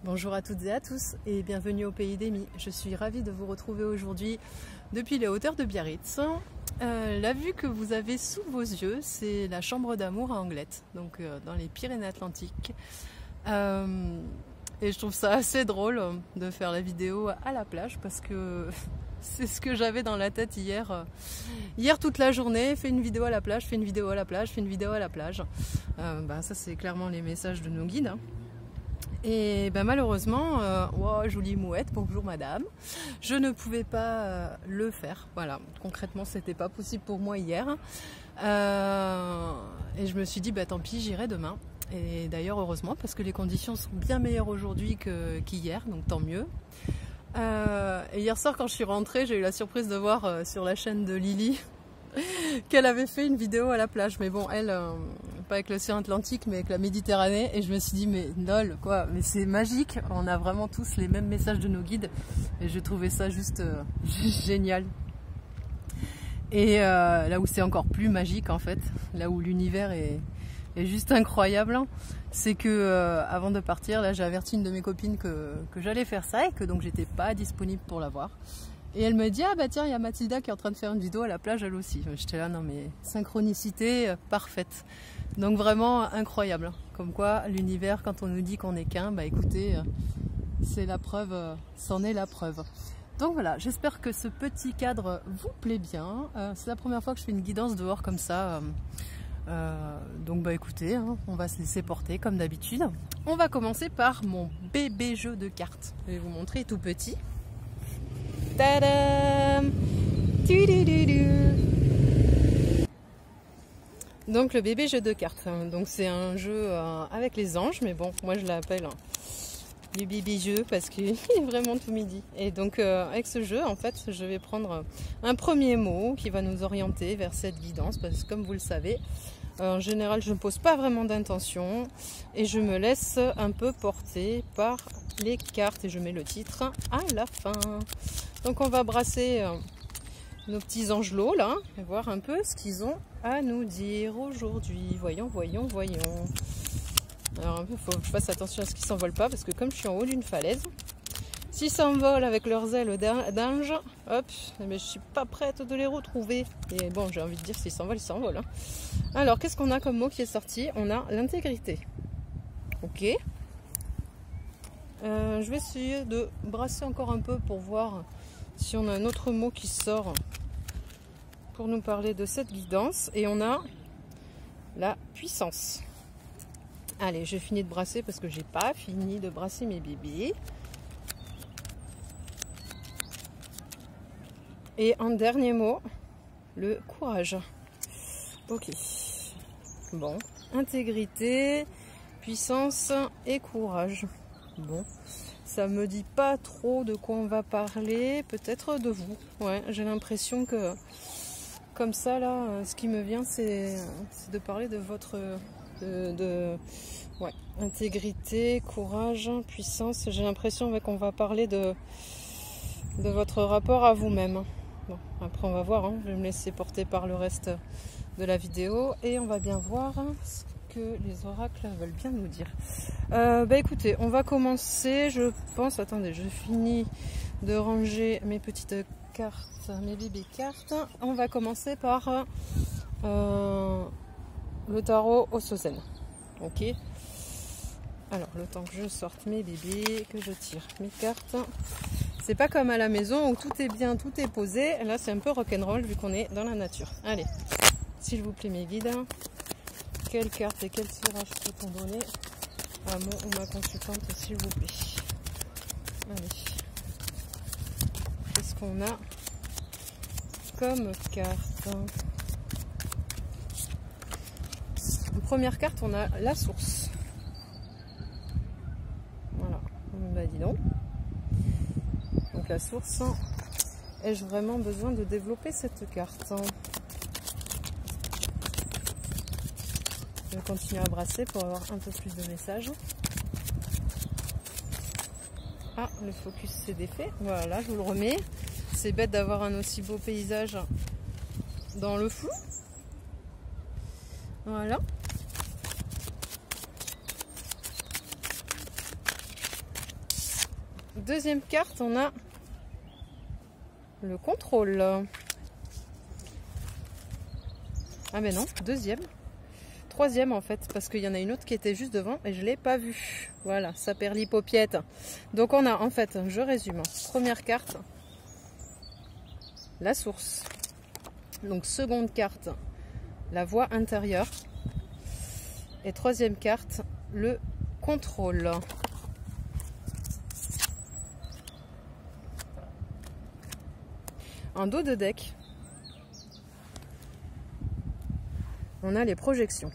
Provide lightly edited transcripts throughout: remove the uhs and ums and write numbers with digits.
Bonjour à toutes et à tous et bienvenue au pays d'Amy. Je suis ravie de vous retrouver aujourd'hui depuis les hauteurs de Biarritz. La vue que vous avez sous vos yeux, c'est la chambre d'amour à Anglette, donc dans les Pyrénées-Atlantiques. Et je trouve ça assez drôle de faire la vidéo à la plage parce que c'est ce que j'avais dans la tête hier. Hier toute la journée, fais une vidéo à la plage, fais une vidéo à la plage, fais une vidéo à la plage. Ça c'est clairement les messages de nos guides. Et malheureusement, oh, jolie mouette, bonjour madame, je ne pouvais pas le faire. Voilà, concrètement c'était pas possible pour moi hier. Et je me suis dit tant pis, j'irai demain. Et d'ailleurs heureusement parce que les conditions sont bien meilleures aujourd'hui qu'hier, donc tant mieux. Et hier soir quand je suis rentrée, j'ai eu la surprise de voir sur la chaîne de Lily qu'elle avait fait une vidéo à la plage. Mais bon, elle, pas avec l'océan Atlantique, mais avec la Méditerranée. Et je me suis dit, mais lol, quoi, mais c'est magique. On a vraiment tous les mêmes messages de nos guides. Et j'ai trouvé ça juste génial. Et là où c'est encore plus magique, en fait, là où l'univers est juste incroyable, c'est que avant de partir, là j'ai averti une de mes copines que j'allais faire ça et que donc j'étais pas disponible pour la voir. Et elle me dit, ah bah tiens, il y a Mathilda qui est en train de faire une vidéo à la plage elle aussi. J'étais là, non mais synchronicité parfaite. Donc vraiment incroyable. Comme quoi l'univers, quand on nous dit qu'on n'est qu'un, écoutez, c'est la preuve, c'en est la preuve. Donc voilà, j'espère que ce petit cadre vous plaît bien. C'est la première fois que je fais une guidance dehors comme ça. Donc écoutez, on va se laisser porter comme d'habitude. On va commencer par mon bébé jeu de cartes. Je vais vous montrer tout petit. Tadam! Donc le bébé jeu de cartes. Donc c'est un jeu avec les anges, mais bon, moi je l'appelle du bébé jeu parce qu'il est vraiment tout midi. Et donc avec ce jeu, en fait, je vais prendre un premier mot qui va nous orienter vers cette guidance, parce que comme vous le savez, en général, je ne pose pas vraiment d'intention et je me laisse un peu porter par les cartes et je mets le titre à la fin. Donc on va brasser nos petits angelots là et voir un peu ce qu'ils ont à nous dire aujourd'hui. Voyons. Alors il faut que je fasse attention à ce qu'ils ne s'envolent pas parce que comme je suis en haut d'une falaise, s'ils s'envolent avec leurs ailes d'ange, hop, mais je suis pas prête de les retrouver. Et bon, j'ai envie de dire s'ils s'envolent, ils s'envolent. Alors, qu'est-ce qu'on a comme mot qui est sorti? On a l'intégrité. Ok. Je vais essayer de brasser encore un peu pour voir si on a un autre mot qui sort pour nous parler de cette guidance. Et on a la puissance. Allez, je finis de brasser parce que j'ai pas fini de brasser mes bébés. Et en dernier mot, le courage. Ok. Bon. Intégrité, puissance et courage. Bon. Ça me dit pas trop de quoi on va parler. Peut-être de vous. Ouais, j'ai l'impression que comme ça, là, ce qui me vient, c'est de parler de votre... ouais, intégrité, courage, puissance. J'ai l'impression qu'on va parler de votre rapport à vous-même. Bon, après on va voir, je vais me laisser porter par le reste de la vidéo et on va bien voir ce que les oracles veulent bien nous dire. Écoutez, on va commencer, je pense, attendez, je finis de ranger mes petites cartes, mes bébés cartes. On va commencer par le tarot Osozen. Ok. Alors, le temps que je sorte mes bébés, que je tire mes cartes. C'est pas comme à la maison où tout est bien, tout est posé. Là, c'est un peu rock'n'roll vu qu'on est dans la nature. Allez, s'il vous plaît, mes guides, quelle carte et quel tirage peut-on donner à mon ou ma consultante, s'il vous plaît? Allez. Qu'est-ce qu'on a comme carte? En première carte, on a la source. Voilà. Dis donc. Donc la source, ai-je vraiment besoin de développer cette carte? Je vais continuer à brasser pour avoir un peu plus de messages. Ah, le focus s'est défait. Voilà, je vous le remets. C'est bête d'avoir un aussi beau paysage dans le flou. Voilà. deuxième carte, on a le contrôle. Ah mais non, deuxième. Troisième en fait, parce qu'il y en a une autre qui était juste devant et je ne l'ai pas vue. Voilà, ça perd l'hypopiète. Donc on a en fait, je résume. Première carte, la source. Donc seconde carte, la voie intérieure. Et troisième carte, le contrôle. En dos de deck, on a les projections.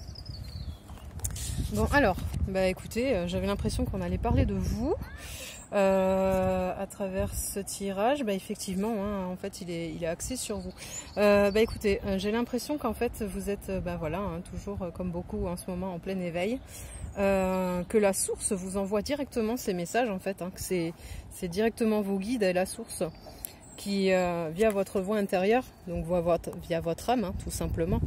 Bon alors, bah écoutez, j'avais l'impression qu'on allait parler de vous à travers ce tirage. Bah effectivement, hein, en fait, il est axé sur vous. Bah écoutez, j'ai l'impression qu'en fait vous êtes, bah voilà, hein, toujours comme beaucoup en ce moment en plein éveil. Que la source vous envoie directement ces messages en fait, hein, que c'est directement vos guides et la source qui, via votre voix intérieure, donc via votre âme, hein, tout simplement,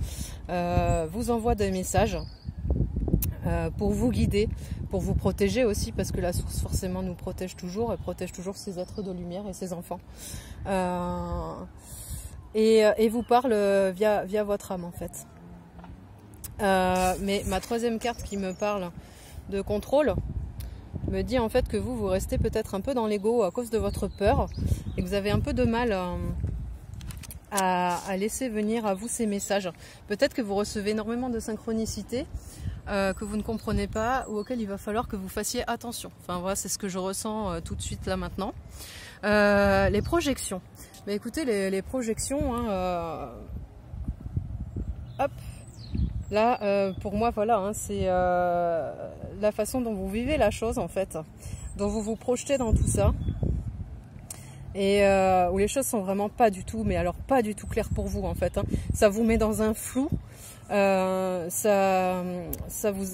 vous envoie des messages pour vous guider, pour vous protéger aussi, parce que la source forcément nous protège toujours, elle protège toujours ses êtres de lumière et ses enfants. Et vous parle via votre âme en fait. Mais ma troisième carte qui me parle de contrôle me dit en fait que vous restez peut-être un peu dans l'ego à cause de votre peur et que vous avez un peu de mal à laisser venir à vous ces messages. Peut-être que vous recevez énormément de synchronicité que vous ne comprenez pas ou auquel il va falloir que vous fassiez attention. Enfin voilà, c'est ce que je ressens tout de suite là maintenant. Les projections. Mais écoutez, les projections, hein, hop. Là, pour moi, voilà, hein, c'est la façon dont vous vivez la chose, en fait, dont vous vous projetez dans tout ça, et où les choses sont vraiment pas du tout, mais alors pas du tout claires pour vous, en fait. Hein. Ça vous met dans un flou, ça vous,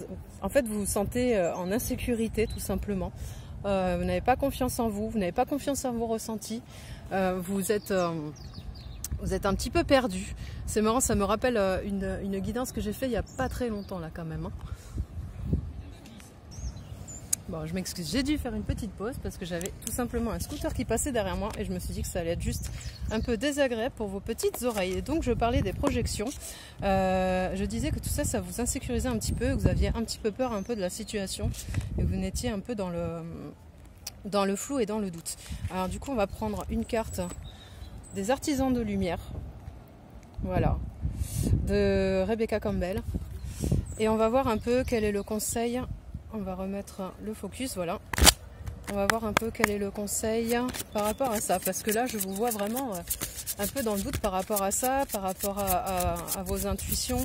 en fait, vous vous sentez en insécurité, tout simplement. Vous n'avez pas confiance en vous, vous n'avez pas confiance en vos ressentis, vous êtes un petit peu perdu. C'est marrant, ça me rappelle une guidance que j'ai fait il n'y a pas très longtemps là quand même. Hein. Bon, je m'excuse, j'ai dû faire une petite pause parce que j'avais tout simplement un scooter qui passait derrière moi et je me suis dit que ça allait être juste un peu désagréable pour vos petites oreilles. Et donc je parlais des projections. Je disais que tout ça, ça vous insécurisait un petit peu, que vous aviez un petit peu peur un peu de la situation et que vous n'étiez un peu dans le flou et dans le doute. Alors du coup, on va prendre une carte des artisans de lumière, voilà, de Rebecca Campbell, et on va voir un peu quel est le conseil. On va remettre le focus, voilà, on va voir un peu quel est le conseil par rapport à ça, parce que là je vous vois vraiment un peu dans le doute par rapport à ça, par rapport à vos intuitions,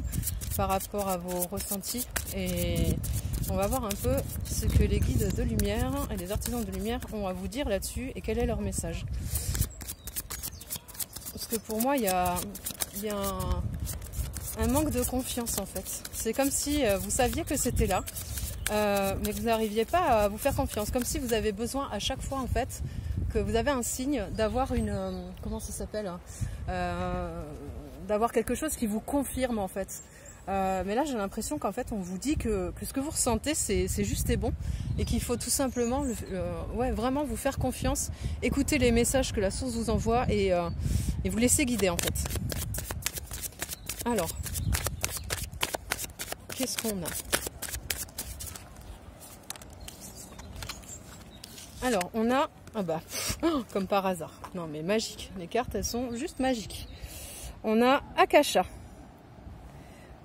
par rapport à vos ressentis, et on va voir un peu ce que les guides de lumière et les artisans de lumière ont à vous dire là-dessus et quel est leur message. Parce que pour moi, il y a un manque de confiance en fait. C'est comme si vous saviez que c'était là, mais que vous n'arriviez pas à vous faire confiance. Comme si vous avez besoin à chaque fois en fait, que vous avez un signe d'avoir une... comment ça s'appelle, d'avoir quelque chose qui vous confirme en fait. Mais là j'ai l'impression qu'en fait on vous dit que ce que vous ressentez c'est juste et bon, et qu'il faut tout simplement ouais, vraiment vous faire confiance, écouter les messages que la source vous envoie et vous laisser guider en fait. Alors, qu'est-ce qu'on a? Alors on a, ah bah, comme par hasard, non mais magique, les cartes elles sont juste magiques. On a Akasha.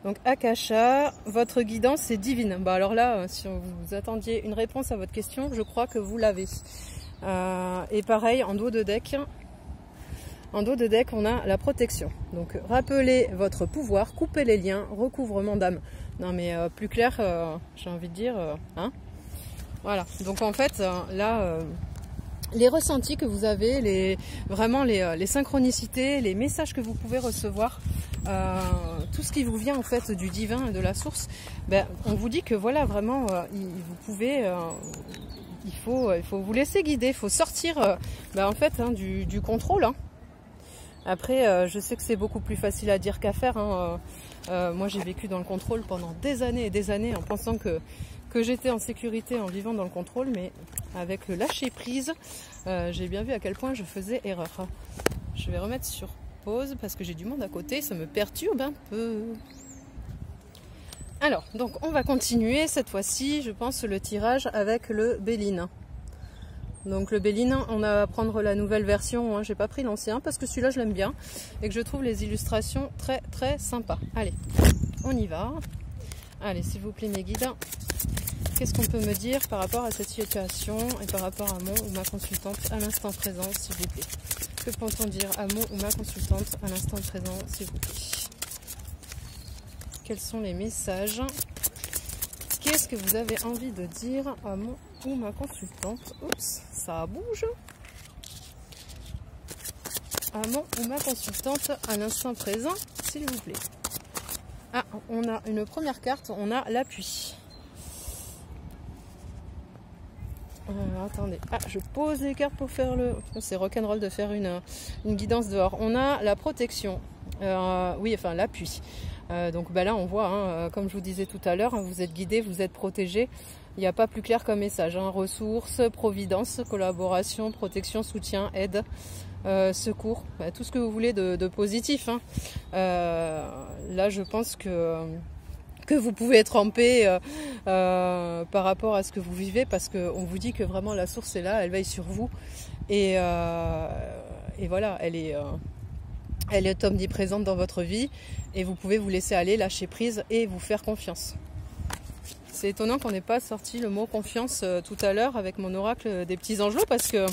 Donc Akasha, votre guidance est divine. Bah alors là, si vous attendiez une réponse à votre question, je crois que vous l'avez. Et pareil, en dos de deck, on a la protection. Donc rappelez votre pouvoir, coupez les liens, recouvrement d'âme. Non mais plus clair, j'ai envie de dire, hein. Voilà. Donc en fait, là, les ressentis que vous avez, vraiment les synchronicités, les messages que vous pouvez recevoir, tout ce qui vous vient en fait du divin et de la source, ben, on vous dit que voilà, vraiment, vous pouvez, il faut vous laisser guider, il faut sortir ben, en fait, hein, du contrôle. Hein. Après, je sais que c'est beaucoup plus facile à dire qu'à faire. Hein. Moi, j'ai vécu dans le contrôle pendant des années et des années en pensant que que j'étais en sécurité en vivant dans le contrôle, mais avec le lâcher prise, j'ai bien vu à quel point je faisais erreur. Je vais remettre sur pause parce que j'ai du monde à côté, ça me perturbe un peu. Alors, donc on va continuer cette fois-ci, je pense, le tirage avec le Béline. Donc le Béline, on va prendre la nouvelle version, hein. J'ai pas pris l'ancien parce que celui-là je l'aime bien et que je trouve les illustrations très très sympas. Allez, on y va. Allez, s'il vous plaît mes guides, qu'est-ce qu'on peut me dire par rapport à cette situation et par rapport à mon ou ma consultante à l'instant présent, s'il vous plaît? Que peut-on dire à mon ou ma consultante à l'instant présent, s'il vous plaît? Quels sont les messages? Qu'est-ce que vous avez envie de dire à mon ou ma consultante? Oups, ça bouge. À mon ou ma consultante à l'instant présent, s'il vous plaît. Ah, on a une première carte, on a l'appui. Attendez, je pose les cartes pour faire le... C'est rock'n'roll de faire une guidance dehors. On a la protection, oui, enfin l'appui. Donc là on voit, hein, comme je vous disais tout à l'heure, hein, vous êtes guidé, vous êtes protégé. Il n'y a pas plus clair comme message, hein. Ressources, providence, collaboration, protection, soutien, aide, secours, tout ce que vous voulez de positif, hein. Là je pense que vous pouvez être en paix par rapport à ce que vous vivez, parce qu'on vous dit que vraiment la source est là, elle veille sur vous et voilà, elle est omniprésente dans votre vie et vous pouvez vous laisser aller, lâcher prise et vous faire confiance. C'est étonnant qu'on n'ait pas sorti le mot confiance tout à l'heure avec mon oracle des petits angelots, parce que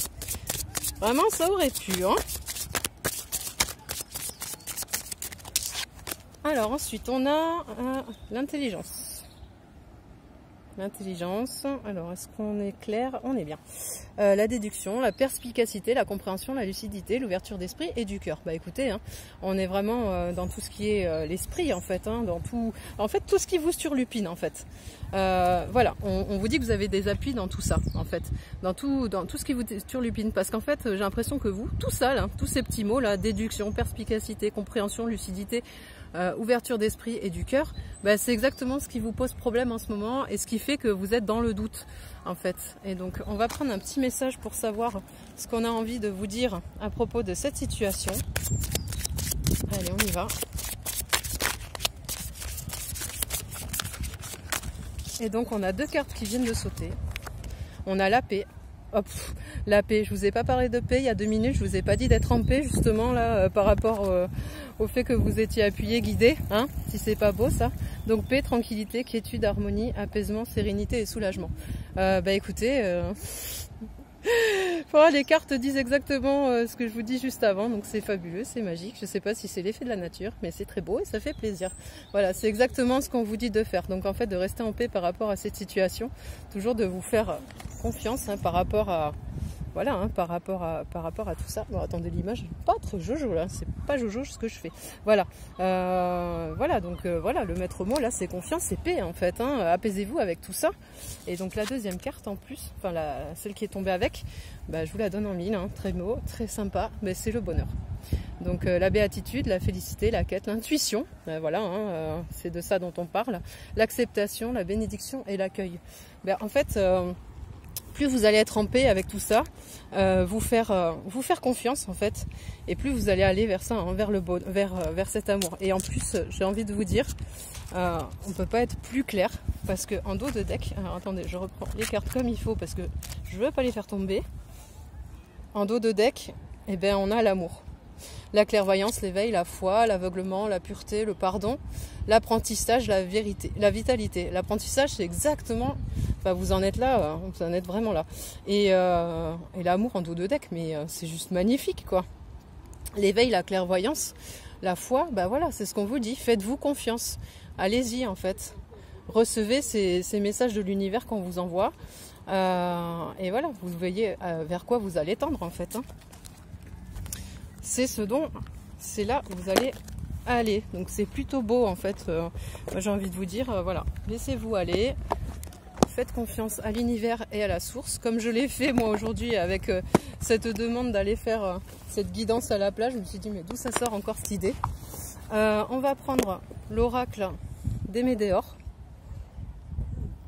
vraiment ça aurait pu, hein. Alors ensuite on a l'intelligence. L'intelligence, alors est-ce qu'on est clair? On est bien. La déduction, la perspicacité, la compréhension, la lucidité, l'ouverture d'esprit et du cœur. Bah écoutez, hein, on est vraiment dans tout ce qui est l'esprit en fait, hein, dans tout ce qui vous surlupine en fait. Voilà, on vous dit que vous avez des appuis dans tout ça en fait, dans tout ce qui vous surlupine, parce qu'en fait j'ai l'impression que vous, tout ça là, tous ces petits mots là, déduction, perspicacité, compréhension, lucidité, ouverture d'esprit et du cœur, bah, c'est exactement ce qui vous pose problème en ce moment et ce qui fait que vous êtes dans le doute en fait. Et donc on va prendre un petit message pour savoir ce qu'on a envie de vous dire à propos de cette situation. Allez, on y va. Et donc on a deux cartes qui viennent de sauter. On a la paix. Hop, la paix, je vous ai pas parlé de paix il y a 2 minutes, je vous ai pas dit d'être en paix justement là par rapport au fait que vous étiez appuyé, guidé, hein, si c'est pas beau ça. Donc paix, tranquillité, quiétude, harmonie, apaisement, sérénité et soulagement. Bah écoutez, voilà, les cartes disent exactement ce que je vous dis juste avant, donc c'est fabuleux, c'est magique. Je sais pas si c'est l'effet de la nature, mais c'est très beau et ça fait plaisir. Voilà, c'est exactement ce qu'on vous dit de faire. Donc en fait, de rester en paix par rapport à cette situation, toujours de vous faire confiance, hein, par rapport à... Voilà, hein, par rapport à tout ça. Bon, attendez, l'image n'est pas très jojo là, c'est pas jojo ce que je fais. Voilà, voilà, donc voilà, le maître mot là, c'est confiance, c'est paix en fait, hein, apaisez-vous avec tout ça. Et donc la deuxième carte en plus, enfin celle qui est tombée avec, bah, je vous la donne en mille, hein, très beau, très sympa, mais c'est le bonheur. Donc la béatitude, la félicité, la quête, l'intuition, voilà, hein, c'est de ça dont on parle, l'acceptation, la bénédiction et l'accueil. Ben, en fait, plus vous allez être en paix avec tout ça, vous faire confiance en fait, et plus vous allez aller vers ça, hein, vers cet amour. Et en plus, j'ai envie de vous dire, on ne peut pas être plus clair, parce que en dos de deck, alors attendez, je reprends les cartes comme il faut parce que je veux pas les faire tomber. En dos de deck, eh ben, on a l'amour, la clairvoyance, l'éveil, la foi, l'aveuglement, la pureté, le pardon, l'apprentissage, la vérité, la vitalité. L'apprentissage, c'est exactement, enfin, vous en êtes là, vous en êtes vraiment là. Et l'amour en dos de deck, mais c'est juste magnifique, quoi. L'éveil, la clairvoyance, la foi, bah voilà, c'est ce qu'on vous dit. Faites-vous confiance. Allez-y, en fait. Recevez ces messages de l'univers qu'on vous envoie. Et voilà, vous voyez vers quoi vous allez tendre, en fait, hein. C'est là où vous allez aller. Donc c'est plutôt beau en fait. J'ai envie de vous dire, voilà, laissez-vous aller. Faites confiance à l'univers et à la source. Comme je l'ai fait moi aujourd'hui avec cette demande d'aller faire cette guidance à la plage. Je me suis dit mais d'où ça sort encore cette idée. On va prendre l'oracle des Médéors.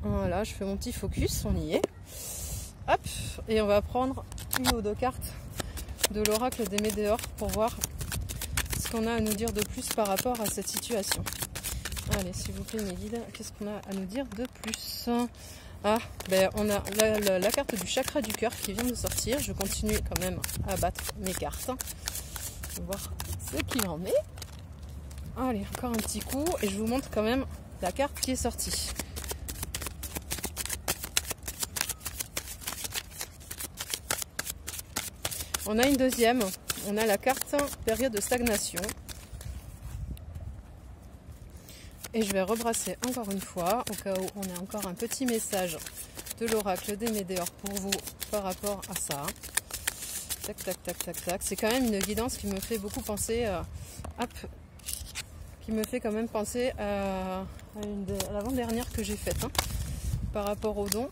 Voilà, je fais mon petit focus, on y est. Hop, et on va prendre une ou deux cartes de l'oracle des Médéors pour voir ce qu'on a à nous dire de plus par rapport à cette situation. Allez, s'il vous plaît mes guides, qu'est-ce qu'on a à nous dire de plus? Ah, ben on a la carte du chakra du cœur qui vient de sortir. Je continue quand même à battre mes cartes. On va voir ce qu'il en est. Allez, encore un petit coup et je vous montre quand même la carte qui est sortie. On a une deuxième, on a la carte période de stagnation. Et je vais rebrasser encore une fois, au cas où on a encore un petit message de l'oracle des Médéors pour vous par rapport à ça. Tac, tac, tac, tac, tac. C'est quand même une guidance qui me fait beaucoup penser, qui me fait quand même penser à l'avant-dernière que j'ai faite, hein, par rapport aux dons.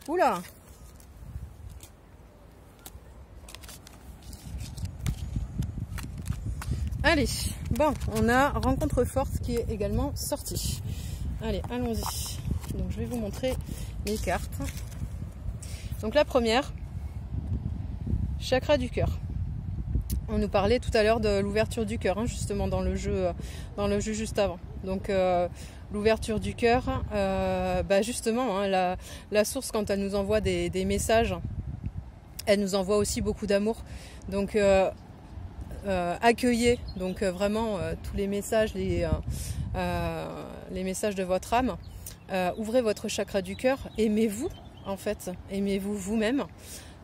Oula! Allez, bon, on a rencontre forte qui est également sortie. Allez, allons-y. Donc je vais vous montrer les cartes. Donc la première, chakra du cœur. On nous parlait tout à l'heure de l'ouverture du cœur, hein, justement dans le jeu juste avant. Donc l'ouverture du cœur, justement, hein, la source quand elle nous envoie des messages, elle nous envoie aussi beaucoup d'amour. Donc accueillez donc vraiment tous les messages, les messages de votre âme. Ouvrez votre chakra du cœur, aimez-vous en fait, aimez-vous vous-même,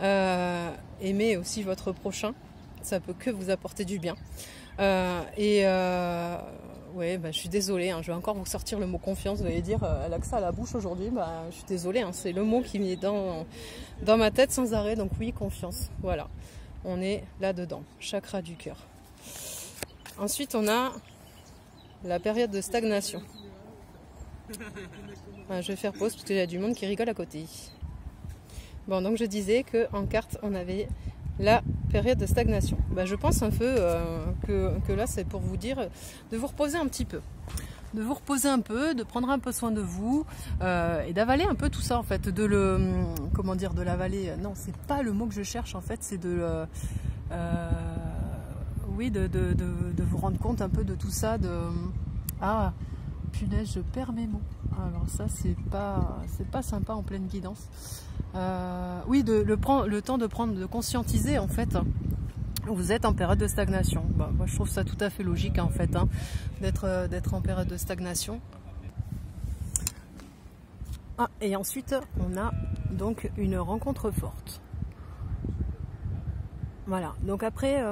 aimez aussi votre prochain, ça peut que vous apporter du bien. Ouais, je suis désolée, hein, je vais encore vous sortir le mot confiance, vous allez dire elle a que ça à la bouche aujourd'hui, je suis désolée, hein, c'est le mot qui m'est dans ma tête sans arrêt, donc oui, confiance, voilà. On est là-dedans, chakra du cœur. Ensuite, on a la période de stagnation. Je vais faire pause parce qu'il y a du monde qui rigole à côté. Bon, donc je disais qu'en carte, on avait la période de stagnation. Je pense un peu que là, c'est pour vous dire de vous reposer un petit peu. De vous reposer un peu, de prendre un peu soin de vous et d'avaler un peu tout ça en fait, de l'avaler, non c'est pas le mot que je cherche en fait, c'est de vous rendre compte un peu de tout ça, ah punaise je perds mes mots, alors ça c'est pas sympa en pleine guidance, oui le temps de conscientiser en fait. Vous êtes en période de stagnation. Moi, je trouve ça tout à fait logique en fait, hein, d'être en période de stagnation. Et ensuite, on a donc une rencontre forte. Voilà. Donc après,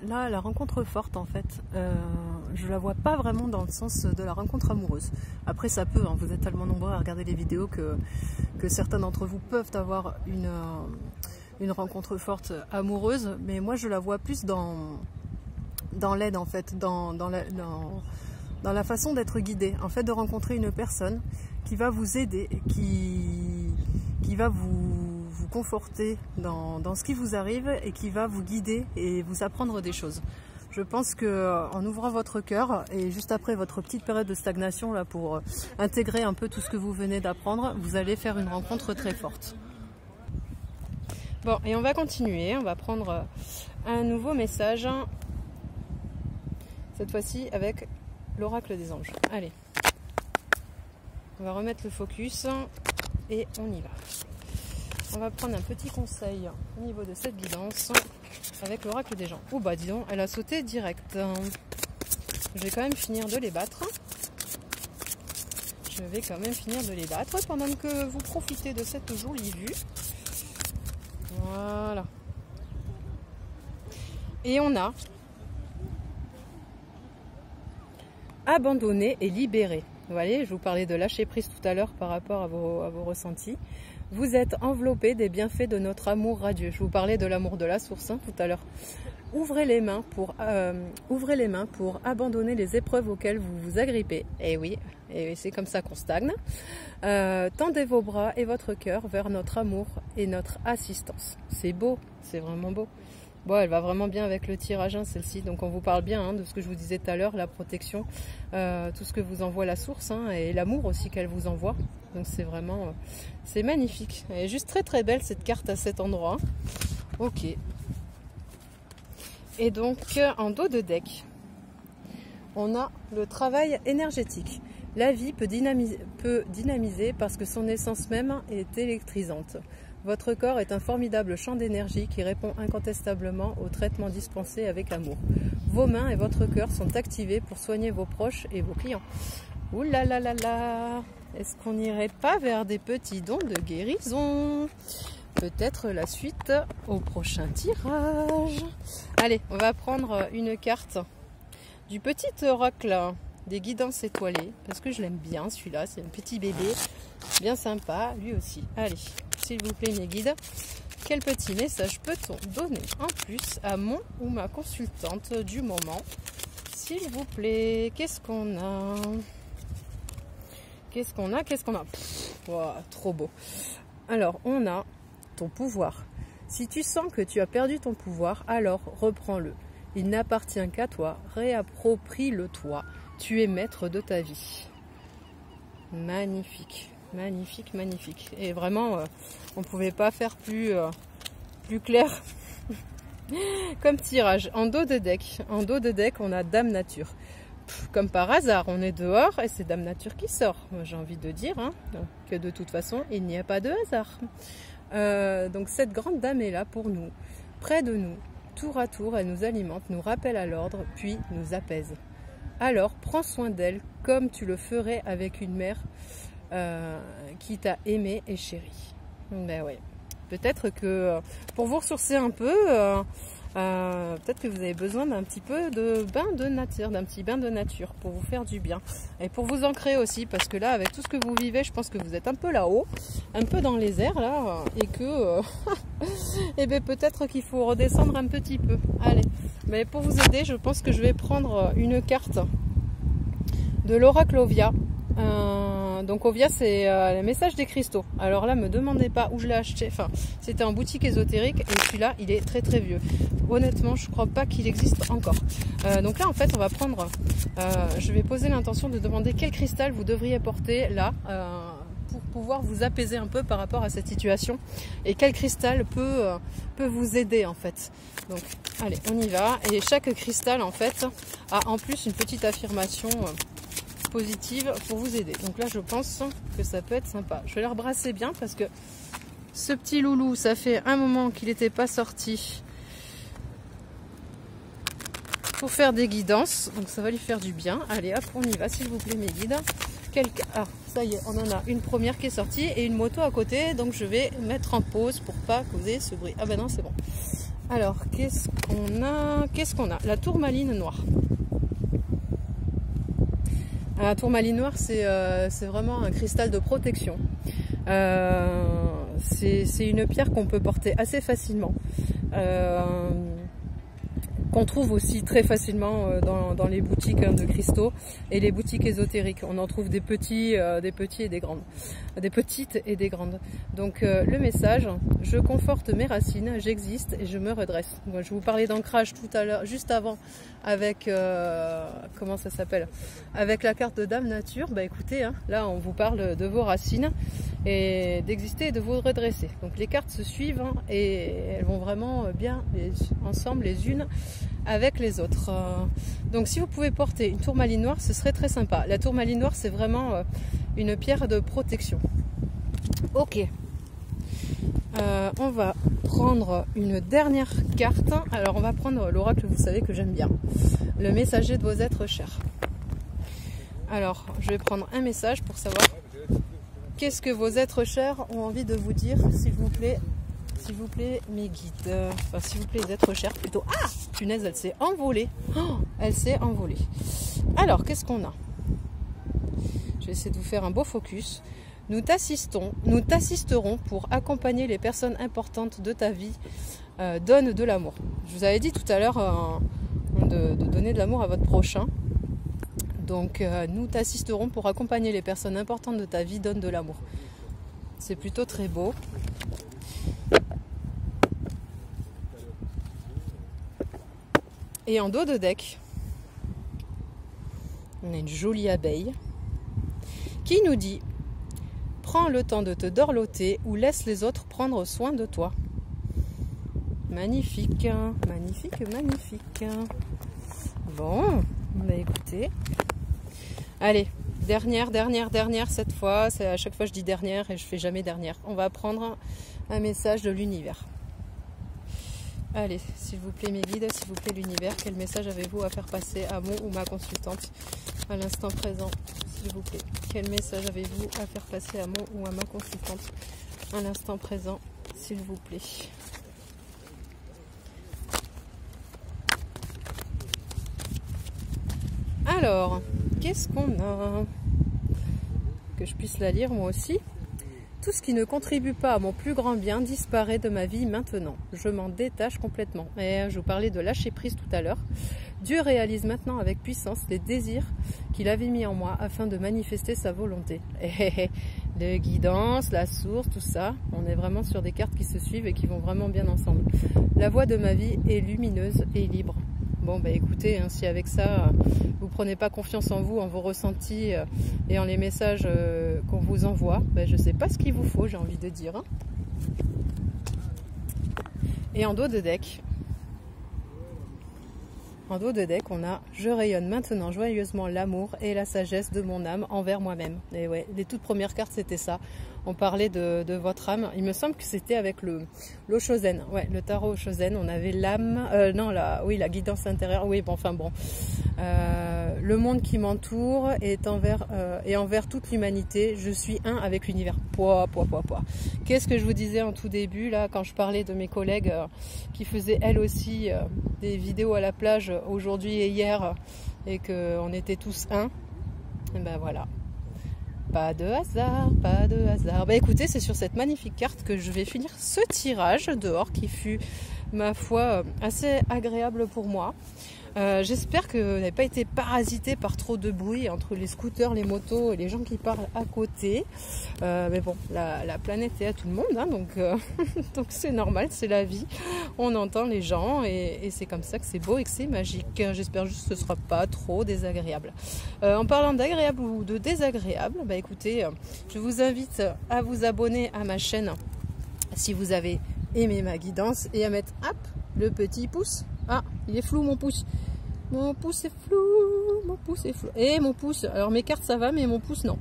là, la rencontre forte, en fait, je la vois pas vraiment dans le sens de la rencontre amoureuse. Après, ça peut. Hein, vous êtes tellement nombreux à regarder les vidéos que certains d'entre vous peuvent avoir une rencontre forte amoureuse, mais moi je la vois plus dans l'aide en fait, dans la façon d'être guidé, en fait, de rencontrer une personne qui va vous aider, qui va vous conforter dans ce qui vous arrive et qui va vous guider et vous apprendre des choses. Je pense qu'en ouvrant votre cœur et juste après votre petite période de stagnation là, pour intégrer un peu tout ce que vous venez d'apprendre, vous allez faire une rencontre très forte. Bon, et on va continuer, on va prendre un nouveau message, cette fois-ci avec l'oracle des anges. Allez, on va remettre le focus et on y va. On va prendre un petit conseil au niveau de cette guidance avec l'oracle des gens. Oh bah dis donc, elle a sauté direct. Je vais quand même finir de les battre. Je vais quand même finir de les battre pendant que vous profitez de cette jolie vue. Voilà. Et on a abandonné et libéré. Vous voyez, je vous parlais de lâcher prise tout à l'heure par rapport à vos ressentis. Vous êtes enveloppé des bienfaits de notre amour radieux. Je vous parlais de l'amour de la source tout à l'heure. Ouvrez les mains pour abandonner les épreuves auxquelles vous vous agrippez. Et oui, c'est comme ça qu'on stagne. Tendez vos bras et votre cœur vers notre amour et notre assistance. C'est beau, c'est vraiment beau. Bon, elle va vraiment bien avec le tirage, hein, celle-ci. Donc on vous parle bien hein, de ce que je vous disais tout à l'heure, la protection, tout ce que vous envoie la source hein, et l'amour aussi qu'elle vous envoie. Donc c'est vraiment, c'est magnifique. Elle est juste très très belle cette carte à cet endroit. Ok. Et donc en dos de deck, on a le travail énergétique. La vie peut dynamiser parce que son essence même est électrisante. Votre corps est un formidable champ d'énergie qui répond incontestablement aux traitements dispensés avec amour. Vos mains et votre cœur sont activés pour soigner vos proches et vos clients. Ouh là là là là! Est-ce qu'on n'irait pas vers des petits dons de guérison? Peut-être la suite au prochain tirage. Allez, on va prendre une carte du petit oracle des guidances étoilées, parce que je l'aime bien celui-là, c'est un petit bébé, bien sympa, lui aussi. Allez, s'il vous plaît mes guides, quel petit message peut-on donner en plus à mon ou ma consultante du moment? S'il vous plaît, qu'est-ce qu'on a? Qu'est-ce qu'on a? Wow, trop beau. Alors, on a ton pouvoir. Si tu sens que tu as perdu ton pouvoir, alors reprends-le. Il n'appartient qu'à toi, réapproprie-le toi. Tu es maître de ta vie. Magnifique, magnifique, magnifique. Et vraiment, on ne pouvait pas faire plus clair comme tirage. En dos de deck, on a Dame Nature. Comme par hasard, on est dehors et c'est Dame Nature qui sort. J'ai envie de dire hein, que de toute façon, il n'y a pas de hasard. Donc cette grande dame est là pour nous, près de nous. Tour à tour, elle nous alimente, nous rappelle à l'ordre, puis nous apaise. Alors, prends soin d'elle comme tu le ferais avec une mère qui t'a aimé et chéri. Ben ouais. Peut-être que pour vous ressourcer un peu, peut-être que vous avez besoin d'un petit peu de bain de nature, d'un petit bain de nature pour vous faire du bien. Et pour vous ancrer aussi, parce que là, avec tout ce que vous vivez, je pense que vous êtes un peu là-haut, un peu dans les airs là, et que et bien peut-être qu'il faut redescendre un petit peu. Allez, mais pour vous aider, je pense que je vais prendre une carte de l'oracle Ovia. Donc Ovia, c'est le message des cristaux. Alors là, me demandez pas où je l'ai acheté. Enfin, c'était en boutique ésotérique et celui-là, il est très très vieux. Honnêtement, je crois pas qu'il existe encore. Donc là, en fait, on va prendre. Je vais poser l'intention de demander quel cristal vous devriez porter là pour pouvoir vous apaiser un peu par rapport à cette situation et quel cristal peut vous aider en fait. Donc, allez, on y va. Et chaque cristal, en fait, a en plus une petite affirmation. Positive pour vous aider. Donc là je pense que ça peut être sympa. Je vais leur brasser bien parce que ce petit loulou, ça fait un moment qu'il n'était pas sorti pour faire des guidances, donc ça va lui faire du bien. Allez hop, on y va s'il vous plaît mes guides. Ah, ça y est, on en a une première qui est sortie et une moto à côté, donc je vais mettre en pause pour pas causer ce bruit. Ah ben non, c'est bon. Alors qu'est-ce qu'on a? La tourmaline noire. La tourmaline noire, c'est vraiment un cristal de protection. C'est une pierre qu'on peut porter assez facilement. Qu'on trouve aussi très facilement dans les boutiques de cristaux et les boutiques ésotériques. On en trouve des petits et des grandes. Des petites et des grandes. Donc le message, je conforte mes racines, j'existe et je me redresse. Moi, je vous parlais d'ancrage tout à l'heure, juste avant, avec comment ça s'appelle, avec la carte de Dame Nature. Bah écoutez, hein, là on vous parle de vos racines et d'exister et de vous redresser. Donc les cartes se suivent hein, et elles vont vraiment bien ensemble les unes avec les autres. Donc si vous pouvez porter une tourmaline noire, ce serait très sympa. La tourmaline noire, c'est vraiment une pierre de protection. Ok. On va prendre une dernière carte. Alors on va prendre l'oracle, vous savez que j'aime bien. Le messager de vos êtres chers. Alors je vais prendre un message pour savoir qu'est-ce que vos êtres chers ont envie de vous dire, s'il vous plaît. S'il vous plaît, mes guides. Enfin, s'il vous plaît, les êtres chers plutôt. Ah, punaise, elle s'est envolée. Oh, elle s'est envolée. Alors, qu'est-ce qu'on a? Je vais essayer de vous faire un beau focus. Nous t'assisterons pour accompagner les personnes importantes de ta vie. Donne de l'amour. Je vous avais dit tout à l'heure de donner de l'amour à votre prochain. Donc, nous t'assisterons pour accompagner les personnes importantes de ta vie. Donne de l'amour. C'est plutôt très beau. Et en dos de deck, on a une jolie abeille qui nous dit: prends le temps de te dorloter ou laisse les autres prendre soin de toi. Magnifique, magnifique, magnifique. Bon, bah écoutez. Allez, dernière cette fois. À chaque fois je dis dernière et je fais jamais dernière. On va prendre un message de l'univers. Allez, s'il vous plaît mes guides, s'il vous plaît l'univers, quel message avez-vous à faire passer à mon ou ma consultante à l'instant présent, s'il vous plaît? Quel message avez-vous à faire passer à mon ou à ma consultante à l'instant présent, s'il vous plaît? Alors, qu'est-ce qu'on a? Que je puisse la lire moi aussi. Tout ce qui ne contribue pas à mon plus grand bien disparaît de ma vie maintenant. Je m'en détache complètement. Et je vous parlais de lâcher prise tout à l'heure. Dieu réalise maintenant avec puissance les désirs qu'il avait mis en moi afin de manifester sa volonté. Les guidances, la source, tout ça, on est vraiment sur des cartes qui se suivent et qui vont vraiment bien ensemble. La voie de ma vie est lumineuse et libre. Bon, bah écoutez, hein, si avec ça, vous prenez pas confiance en vous, en vos ressentis et en les messages qu'on vous envoie, bah, je sais pas ce qu'il vous faut, j'ai envie de dire. Hein. Et en dos de deck, on a « Je rayonne maintenant joyeusement l'amour et la sagesse de mon âme envers moi-même ». Et ouais, les toutes premières cartes, c'était ça. On parlait de votre âme. Il me semble que c'était avec l'Oshozen. Ouais, le tarot Oshozen. On avait l'âme, la guidance intérieure. Oui, bon, enfin bon. Le monde qui m'entoure est envers toute l'humanité. Je suis un avec l'univers. Qu'est-ce que je vous disais en tout début, là, quand je parlais de mes collègues qui faisaient elles aussi des vidéos à la plage aujourd'hui et hier et qu'on était tous un. Et ben voilà. Pas de hasard, pas de hasard. Bah écoutez, c'est sur cette magnifique carte que je vais finir ce tirage dehors qui fut, ma foi, assez agréable pour moi. J'espère que vous n'avez pas été parasité par trop de bruit entre les scooters, les motos et les gens qui parlent à côté. Mais bon, la planète est à tout le monde, hein, donc c'est normal, c'est la vie. On entend les gens et c'est comme ça que c'est beau et que c'est magique. J'espère juste que ce ne sera pas trop désagréable. En parlant d'agréable ou de désagréable, bah écoutez, je vous invite à vous abonner à ma chaîne si vous avez aimé ma guidance et à mettre hop, le petit pouce. Ah, il est flou mon pouce. Mon pouce est flou, mon pouce est flou. Et mon pouce, alors mes cartes ça va, mais mon pouce non.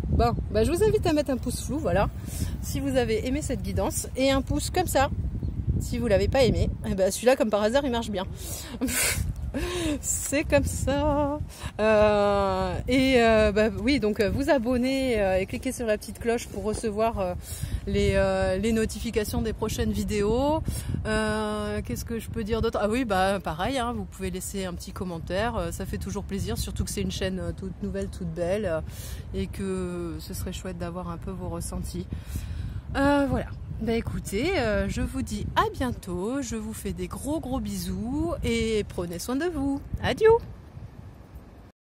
Bon, bah je vous invite à mettre un pouce flou, voilà, si vous avez aimé cette guidance. Et un pouce comme ça, si vous l'avez pas aimé. Et bah celui-là, comme par hasard, il marche bien. C'est comme ça. Bah, oui, donc vous abonnez et cliquez sur la petite cloche pour recevoir les notifications des prochaines vidéos. Qu'est-ce que je peux dire d'autre? Ah oui, bah pareil, hein, vous pouvez laisser un petit commentaire, ça fait toujours plaisir, surtout que c'est une chaîne toute nouvelle, toute belle, et que ce serait chouette d'avoir un peu vos ressentis. Voilà. Bah écoutez, je vous dis à bientôt, je vous fais des gros bisous et prenez soin de vous. Adieu!